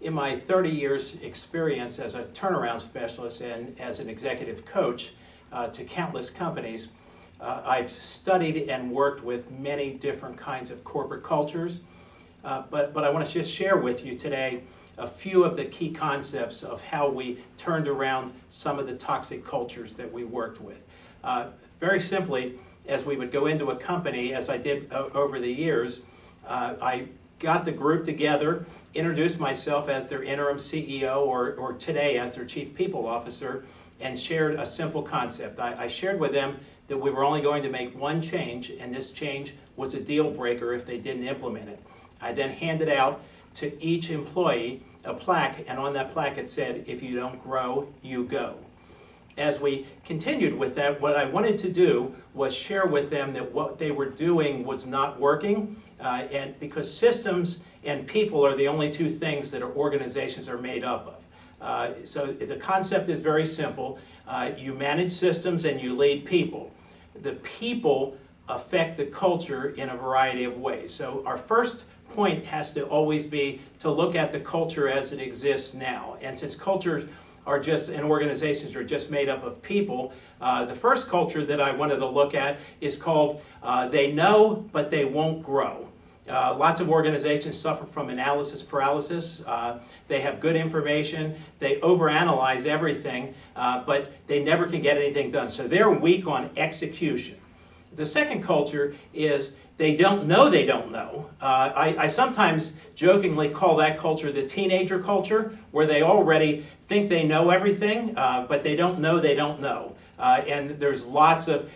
in my 30 years experience as a turnaround specialist and as an executive coach to countless companies, I've studied and worked with many different kinds of corporate cultures, but I want to just share with you today a few of the key concepts of how we turned around some of the toxic cultures that we worked with. Very simply, as we would go into a company, as I did over the years, I got the group together, introduced myself as their interim CEO or today as their Chief People Officer, and shared a simple concept. I shared with them that we were only going to make one change, and this change was a deal breaker if they didn't implement it. I then handed out to each employee a plaque, and on that plaque it said, "If you don't grow, you go." As we continued with that, what I wanted to do was share with them that what they were doing was not working, and because systems and people are the only two things that our organizations are made up of. So the concept is very simple. You manage systems and you lead people. The people affect the culture in a variety of ways. So our first point has to always be to look at the culture as it exists now. And since cultures are just, and organizations are just made up of people, the first culture that I wanted to look at is called they know, but they won't grow. Lots of organizations suffer from analysis paralysis. They have good information, they overanalyze everything, but they never can get anything done. So they're weak on execution. The second culture is they don't know they don't know. I sometimes jokingly call that culture the teenager culture, where they already think they know everything, but they don't know they don't know. And there's lots of,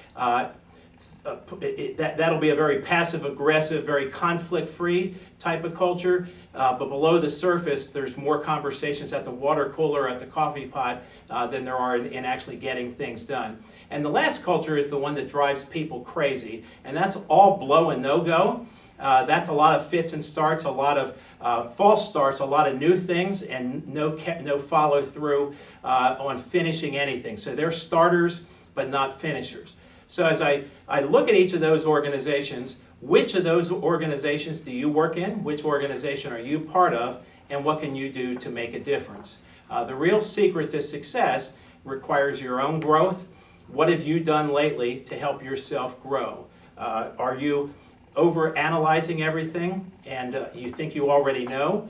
that'll be a very passive-aggressive, very conflict-free type of culture, but below the surface there's more conversations at the water cooler, at the coffee pot, than there are in actually getting things done. And the last culture is the one that drives people crazy, and that's all blow and no-go. That's a lot of fits and starts, a lot of false starts, a lot of new things, and no follow-through on finishing anything. So they're starters, but not finishers. So as I look at each of those organizations, which of those organizations do you work in? Which organization are you part of? And what can you do to make a difference? The real secret to success requires your own growth. What have you done lately to help yourself grow? Are you over-analyzing everything and you think you already know?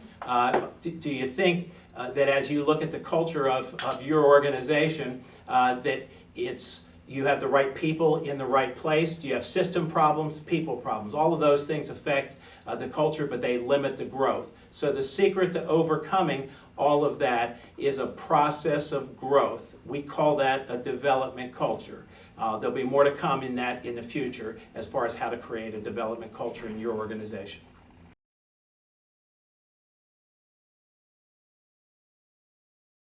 Do you think that as you look at the culture of your organization, that you have the right people in the right place? Do you have system problems, people problems? All of those things affect the culture, but they limit the growth. So the secret to overcoming all of that is a process of growth. We call that a development culture. There'll be more to come in that in the future as far as how to create a development culture in your organization.